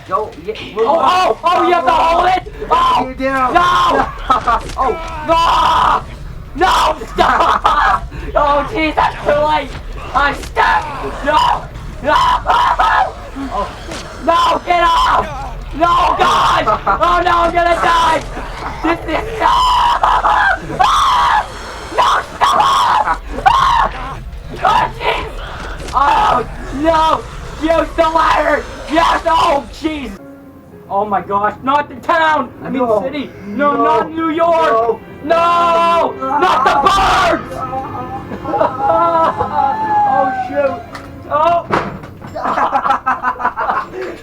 Go. Yeah, oh, you have to hold it? Oh, you do. no! Oh, no! No, stop! Oh, jeez, that's too late! I'm stuck! No! No! No, get off! No, God! Oh, no, I'm gonna die! This is... No, stop! Oh, jeez! Oh, no! Use the ladder! Yes! Oh, jeez! Oh my gosh, not the town! I mean No. city! No, No. not New York! No! Not the birds! Oh shoot! Oh!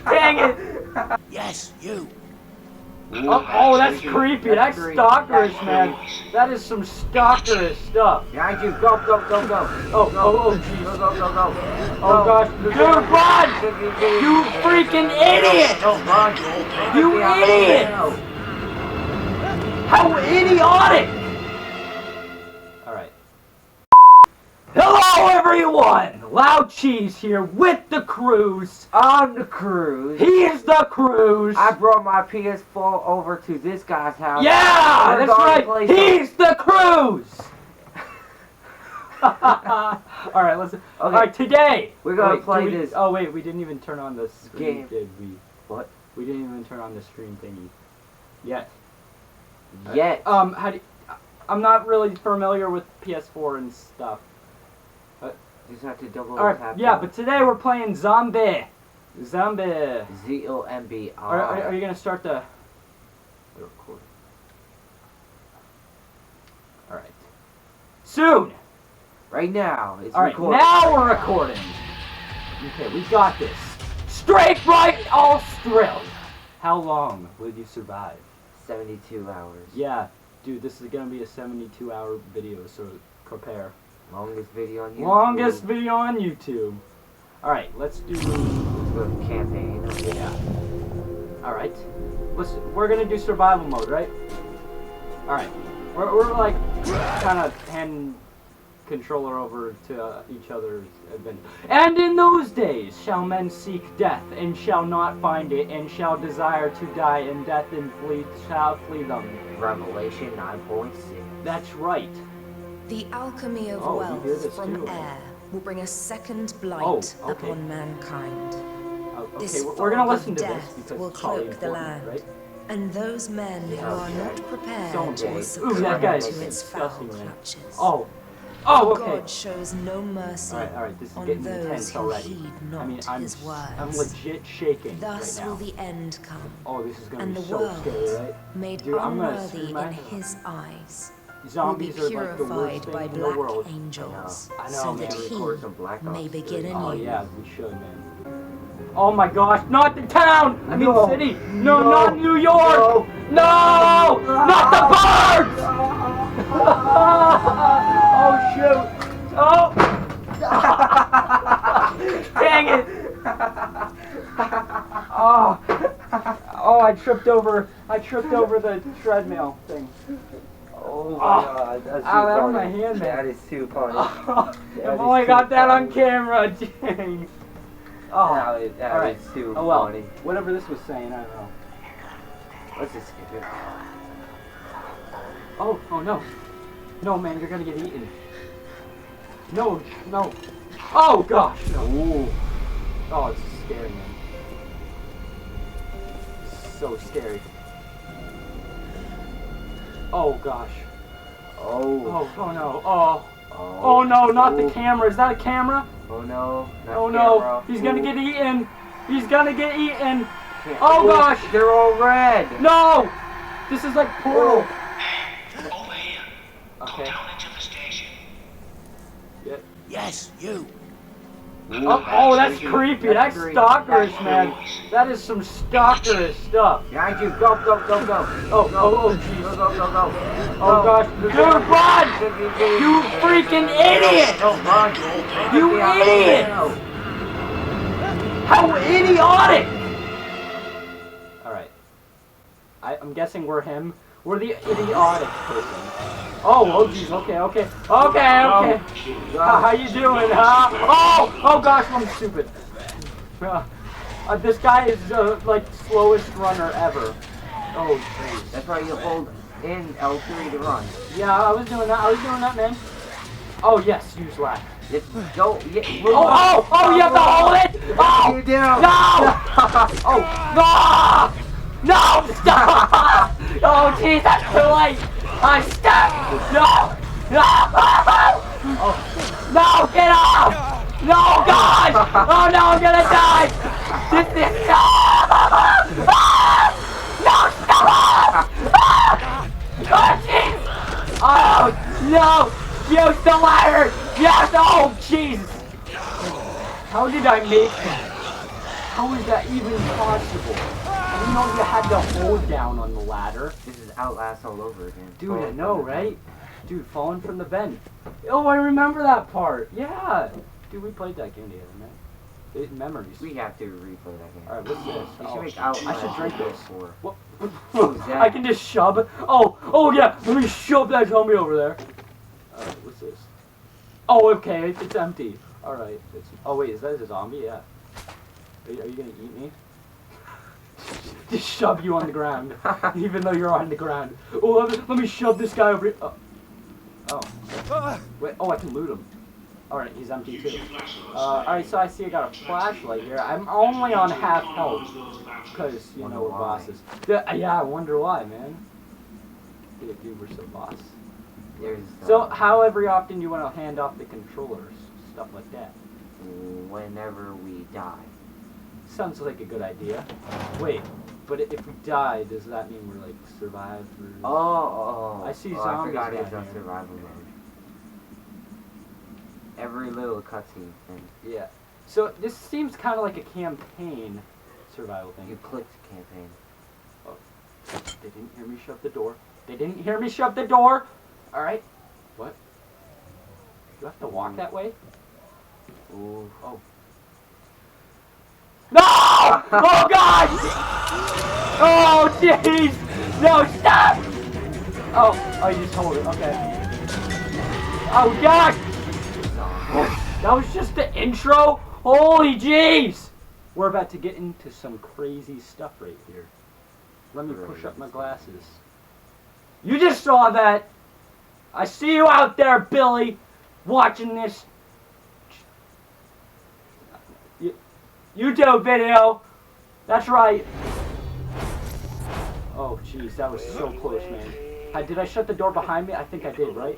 Dang it! Yes, you. Oh, that's creepy. That's stalkerish, man. That is some stalkerish stuff. Behind you. Go. Oh, jeez. Go. Oh gosh. Dude, run! You freaking idiot! You idiot! How idiotic! Alright. Hello everyone! Loud Cheese here with the cruise. On the cruise. He's the cruise. I brought my PS4 over to this guy's house. Yeah, We're that's going to right. play He's the cruise. All right, listen. Okay. All right, today We're gonna play this. Oh wait, we didn't even turn on the screen, game. did we? What? We didn't even turn on the screen thingy yet. Yet. How do? I'm not really familiar with PS4 and stuff. Just have to double All right, tap. yeah, but today we're playing Zombi. Zombi. ZOMB. Are you gonna start the recording? All right. Soon. Right now, it's All right, recording. now we're recording. Okay, we got this. Straight right Australia. How long will you survive? 72 hours. Yeah, dude, this is gonna be a 72-hour video, so prepare. Longest video on YouTube. Longest video on YouTube. All right, let's do. Let's go to campaign. Yeah. All right. We're gonna do survival mode, right? All right. We're like kind of hand controller over to each other's adventure. And in those days shall men seek death, and shall not find it, and shall desire to die, and death and shall flee them. Revelation 9.6. That's right. The alchemy of Oh, you hear wealth this from too. air will bring a second blight Oh, okay. upon mankind. Okay, This we're gonna fog listen of to this death because will it's probably cloak the important, land. right? And those men who are not prepared will Zombie. succumb Ooh, that guy's to its foul disgusting, man. clutches. Oh, okay. God shows no mercy All right, this is on getting those intense who already. heed not I mean, I'm his words. legit shaking Thus right now. will the end come, Oh, this is gonna and be the so world, scary, right? made Dude, I'm gonna unworthy scream my in head off. his eyes, will be Zombies are like the worst purified thing by in the black world. angels, I know, so man. that Record some he Black may Ops begin 3. Oh anew. yeah, we should, man. Oh my gosh, not the town! I mean No. city! No, No. not New York! No! Not the birds! Oh shoot! Oh! Dang it! Oh! Oh, I tripped over the treadmill thing. Oh my Oh. god, that's too Ow, that was funny. my hand, man. That is too funny. I've only got that on camera, dang. Oh, That alright. is too Oh well, funny. whatever this was saying, I don't know. Let's just skip it. Oh no. No, man, you're gonna get eaten. No. Oh gosh, no. Ooh. Oh, it's scary, man. So scary. Oh gosh. Oh. Oh no. Oh no, not the camera. Is that a camera? Oh no. Not Oh no. camera. He's gonna Ooh. get eaten. He's gonna get eaten. Can't- Oh Ooh, gosh. They're all red. No! This is like Portal. Over here. Okay. Go down into the station. Yeah. Yes, you. Oh, that's creepy. That's stalkerish, man. That is some stalkerish stuff. Behind you. Go. Oh, jeez. Go. Oh gosh. Dude, run! You freaking idiot! You idiot! How idiotic! Alright. I'm guessing we're him. We're the idiotic person. Oh jeez, okay. How you doing, huh? Oh gosh, I'm stupid. This guy is like slowest runner ever. Oh jeez. That's why you hold in L3 to run. Yeah, I was doing that. I was doing that, man. Oh yes, use lag. Just go. Yeah, Oh, you have to hold it. Oh, you do. no. Oh, no. No, stop. Oh jeez, that's too late. I'm stuck. No. No. Oh, no, get off. No, God. Oh no, I'm gonna die. This is no. No, stop. Oh jeez. Oh no. Use the ladder! Yes! Oh, jeez! How did I make that? How is that even possible? I didn't know you had to hold down on the ladder. This is Outlast all over again. Dude, I know, right? Dude, falling from the vent. Oh, I remember that part. Yeah! Dude, we played that game together, man. Memories. We have to replay that game. Alright, what's this? You Oh, should make Outlast. I should drink this. For. What? Who's that? I can just shove. Oh yeah! Let me shove that zombie over there. Alright, what's this? Oh, okay, it's empty. Alright. Oh, wait, is that a zombie? Yeah. Are you gonna eat me? Just shove you on the ground. Even though you're on the ground. Oh, let me shove this guy over here. Oh. Wait, oh, I can loot him. Alright, he's empty too. Alright, so I see I got a flashlight here. I'm only on half health. Because, you know, we're bosses. Yeah, I wonder why, man. Dude, we're so boss. So, how every often you want to hand off the controllers, stuff like that? Whenever we die. Sounds like a good idea. Wait, but if we die, does that mean we're like survived? Oh. I see I zombies forgot down it's on here. survival mode. Every little cutscene thing. Yeah. So this seems kind of like a campaign survival thing. You clicked campaign. Oh, they didn't hear me shut the door. They didn't hear me shut the door. All right. What? You have to walk that way? Ooh. Oh. No! Oh God! Oh jeez! No, stop! Oh, you just hold it. Okay. Oh God! That was just the intro. Holy jeez! We're about to get into some crazy stuff right here. Let me push up my glasses. You just saw that. I see you out there, Billy, watching this YouTube video. That's right. Oh, jeez, that was so close, man. Did I shut the door behind me? I think I did, right?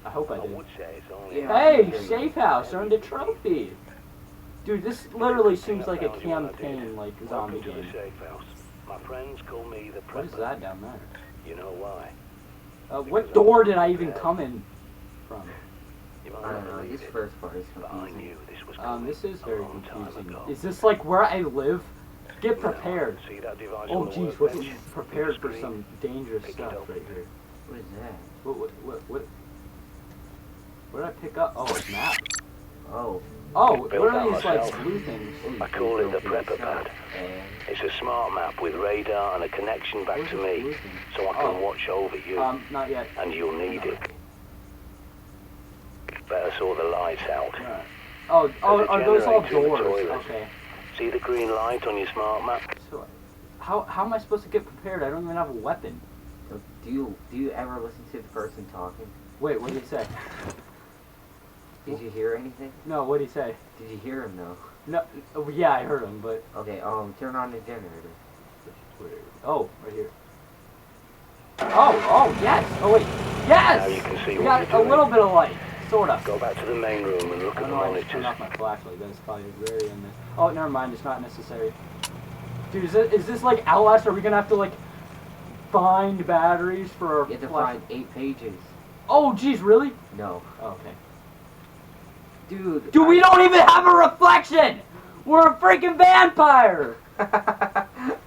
I hope I did. Hey, safe house, earned a trophy. Dude, this literally seems like a campaign, like zombie game. My friends call me the What is that down there? You know why? What door did I even come in from? I don't know, this first part is confusing. This is very confusing. Is this like where I live? Get prepared. Oh jeez, what's prepared for some dangerous stuff right here. What is that? What did I pick up? Oh, a map. Oh. Oh, what are these like blue things? I call it the prepper pad. It's a smart map with radar and a connection back to me, so I can watch over you. Not yet. And you'll need it. Better sort the lights out. Right. Oh, are those all doors? Okay. See the green light on your smart map? So, how am I supposed to get prepared? I don't even have a weapon. So do you ever listen to the person talking? Wait, what did he say? Did you hear anything? No, what did he say? Did you hear him though? No, yeah, I heard him, but... Okay, turn on the generator. Oh, right here. Oh, yes! Oh, wait. Yes! Now you can see we what got you're a doing. little bit of light. Sort of. Go back to the main room and look at the I just turned monitors. off my flashlight. That's probably very in there. Oh, never mind. It's not necessary. Dude, is this like Outlast? Are we gonna have to like find batteries for our You have to flash- find 8 pages. Oh, geez, really? No. Oh, okay. Dude, We don't even have a reflection! We're a freaking vampire!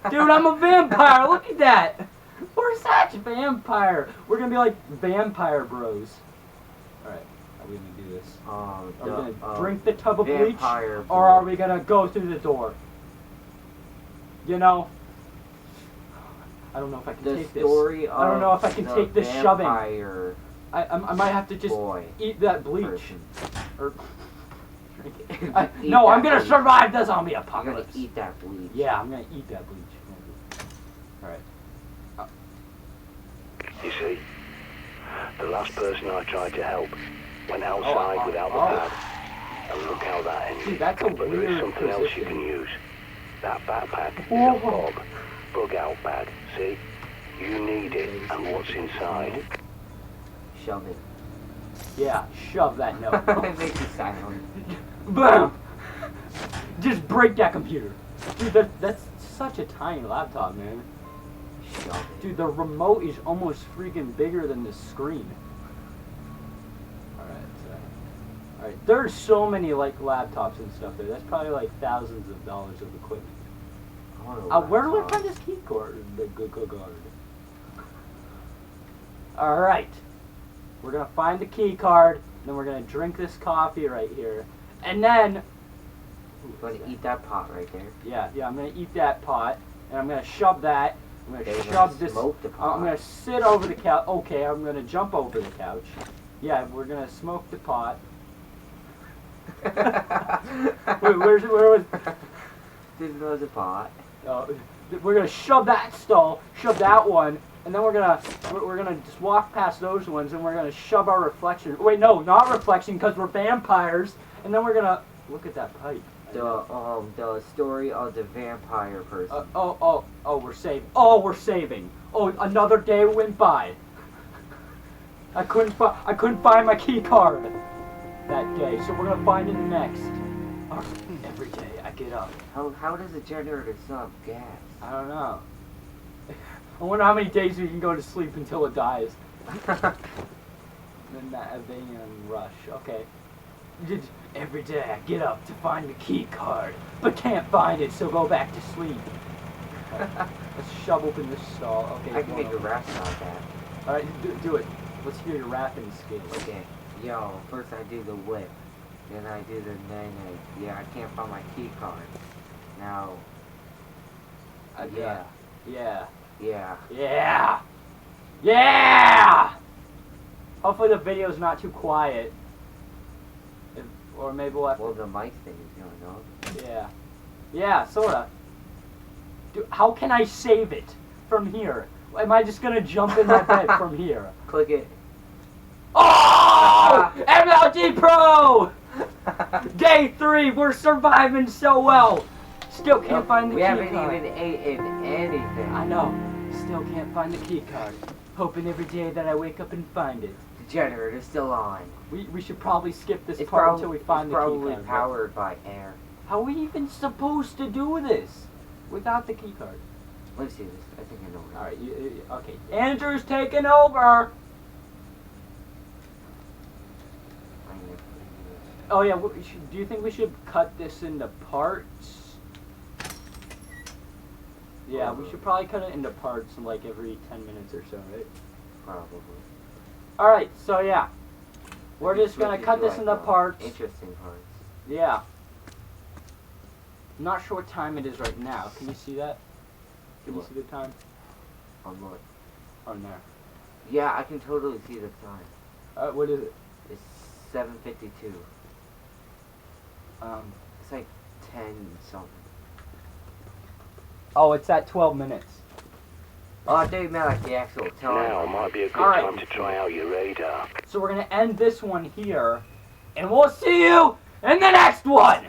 Dude, I'm a vampire! Look at that! We're such vampire! We're gonna be like vampire bros. Alright, how are we gonna do this? Are we gonna drink the tub of bleach? Or are we gonna go through the door? You know? I don't know if I can take this. I don't know if I can take this shoving. I might have to just eat that bleach. Person. Or drink it. No, I'm that gonna bleach. survive the zombie You're gonna apocalypse. eat that bleach. Yeah, I'm gonna eat that bleach. Alright. You see, the last person I tried to help went outside without the pad. And look how that ended. Dude, that's a But there is weird something else you can position. use. That backpack is Oh. a fob. Bug out bag. See? You need it and what's inside. Shove it. Yeah, shove that note. It makes you silent. Boom! Just break that computer. Dude, that's such a tiny laptop, man. Shove it. Dude, the remote is almost freaking bigger than the screen. Alright, there's so many, like, laptops and stuff there. That's probably, like, thousands of dollars of equipment. Where do I find this key card? The good guard. Alright. We're gonna find the key card, then we're gonna drink this coffee right here. And then... You're gonna eat that pot right there. Yeah, I'm gonna eat that pot, and I'm gonna shove that. I'm gonna Okay, shove this. smoke the pot. I'm gonna sit over the couch. Okay, I'm gonna jump over the couch. Yeah, we're gonna smoke the pot. Wait, where was? Didn't know it was a pot. We're gonna shove that stall, shove that one, and then we're gonna just walk past those ones, and we're gonna shove our reflection. Wait, no, not reflection, because we're vampires. And then we're gonna look at that pipe. The story of the vampire person. We're saving. We're saving. Another day went by. I couldn't find my key card that day, so we're gonna find it next. Every day I get up. How does a generator still have gas? I don't know. I wonder how many days we can go to sleep until it dies. Then that van rush. Okay. Every day I get up to find the key card, but can't find it, so go back to sleep. Let's shove open this stall. Okay. I can make a rap about that. Alright, do it. Let's hear your rapping skills. Okay. Yo, first I do the whip. Then I do the nay-nay. Yeah, I can't find my key card. Now... Yeah. Hopefully the video's not too quiet. Or maybe we'll have Well, the mic thing is going on. Yeah, sorta. Dude, how can I save it from here? Am I just gonna jump in that bed from here? Click it. Oh! MLG Pro! Day 3, we're surviving so well. Still can't find the We key haven't card. even eaten anything. I know. Still can't find the key card. Hoping every day that I wake up and find it. The generator's still on. We should probably skip this It's part until we find the key probably card. powered by air. How are we even supposed to do this without the key card? Let's see this. I think I know what. Alright, okay. Andrew's taking over! Oh yeah, do you think we should cut this into parts? Yeah, we should probably cut it into parts like every 10 minutes or so, right? Probably. Alright, so yeah. We're just gonna cut this into parts. Interesting parts. Yeah. I'm not sure what time it is right now. Can you see that? Can you see the time? On what? On there. Yeah, I can totally see the time. What is it? It's 7:52. It's like 10 something. Oh, it's at 12 minutes. Oh, I thought you meant like the actual time. Now might be a good Alright. time to try out your radar. So we're gonna end this one here, and we'll see you in the next one!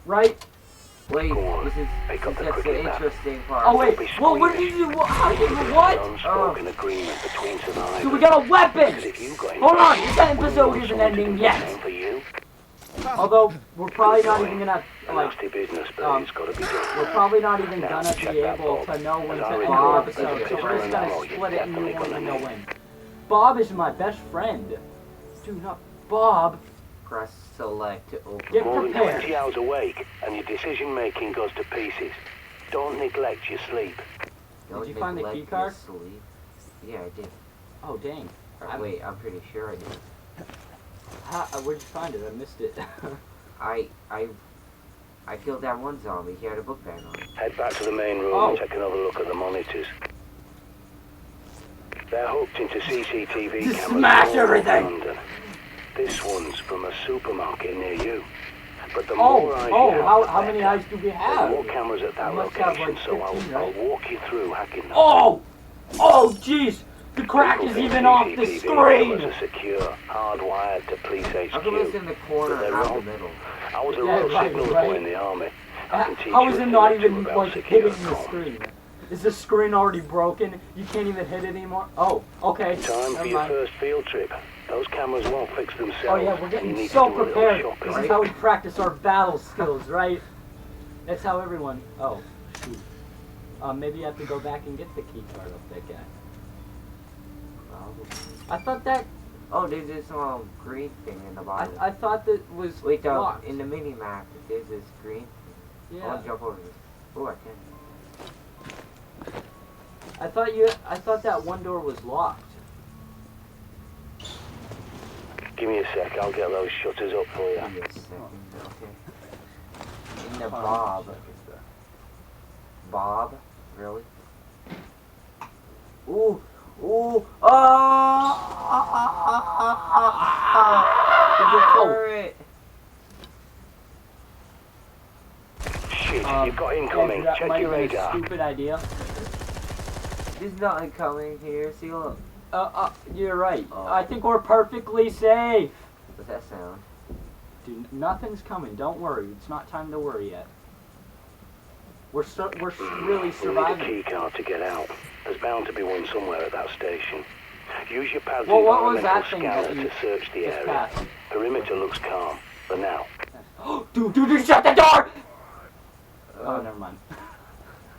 Right? Wait, Go on, this is pick up the that's the cricket bat. interesting part. Oh wait, well, what did you do? How did you do what? Unspoken agreement between survivors. So we got a weapon! Because if you got Hold on, infected, this episode we want isn't someone to ending do the yet. same for you. Although, we're probably not even gonna, A like, nasty business, but it's got to be done. we're probably not even Now, gonna check be that able Bob. to know when As to I end the recall, episode, so there's we're just a gonna ammo you're split it and you definitely won't gonna even know need. when. Bob is my best friend. Dude, not Bob. Press select to open. Get More than prepared. 20 hours awake, and your decision-making goes to pieces. Don't neglect your sleep. Don't Did you find the neglect key your card? Sleep. Yeah, I did. Oh, dang. Wait, I'm pretty sure I did. Where'd you find it? I missed it. I killed that one zombie. He had a book bag on. Head back to the main room Oh. and take another look at the monitors. They're hooked into CCTV Just cameras smash all over everything. London. This one's from a supermarket near you. But the more eyes you have, How the many better. eyes do we There's have? more cameras at that We must have, location, like, so 15, I'll right? walk you through hacking them. Oh! Oh, jeez! The crack People is think even off the CCTV screen! cameras are secure, hardwired to police How come it's HQ. in the corner, But they're not the wrong. middle? I was a Yeah, road right, signals right. boy in the army. I can teach How you is a it thing not or two even, about like, secure hitting the comms. screen? Is the screen already broken? You can't even hit it anymore? Oh, okay. Time Never for your mind. first field trip. Those cameras won't fix themselves. Oh yeah, we're You getting need so to do a little prepared. shopping. This is how we practice our battle skills, right? That's how everyone... Oh, shoot. Maybe you have to go back and get the key card off that guy. I thought that... Oh, there's this green thing in the bottom. I thought that was Wait, though, locked. in the mini map, there's this green. I Yeah. want to jump over this. Oh, I can. I thought that one door was locked. Give me a sec, I'll get those shutters up for you. Give me a second, okay. In the Bob. Bob? Really? Ooh! Ooh! Oh! Turret! Shit, you've got incoming. Yeah, that Check might your have been a radar. stupid idea. There's nothing coming here. See, look. You're right. Oh. I think we're perfectly safe. What's that sound? Dude, nothing's coming. Don't worry. It's not time to worry yet. We're really We'll need a surviving. key card to get out. There's bound to be one somewhere at that station. Use your pad's Well, what was environmental that thing scanner that you to search the just area. passed? Perimeter looks calm. For now. Dude, shut the door! Oh, never mind.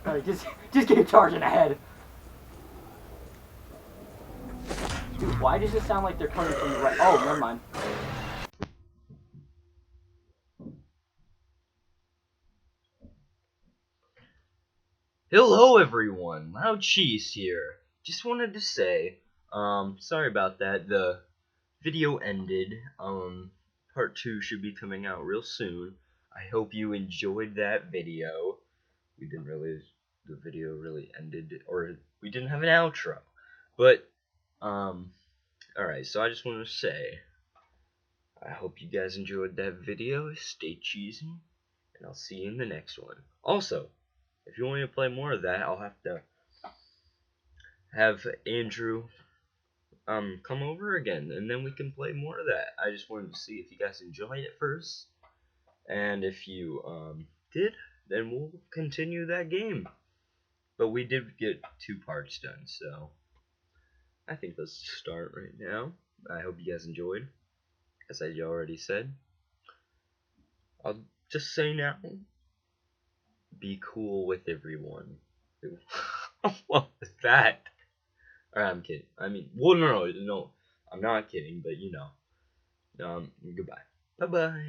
Alright, just keep charging ahead. Dude, why does it sound like they're coming from the right? Oh, never mind. Hello everyone, Loud Cheese here. Just wanted to say, sorry about that, the video ended, part 2 should be coming out real soon. I hope you enjoyed that video. We didn't realize the video really ended, or we didn't have an outro. But, alright, so I just wanted to say, I hope you guys enjoyed that video, stay cheesy, and I'll see you in the next one. Also, if you want me to play more of that, I'll have to have Andrew come over again, and then we can play more of that. I just wanted to see if you guys enjoyed it first, and if you did, then we'll continue that game. But we did get 2 parts done, so I think let's start right now. I hope you guys enjoyed, as I already said. I'll just say now, be cool with everyone. What was that? Alright, I'm kidding. I mean, well, no, I'm not kidding, but you know. Goodbye. Bye-bye.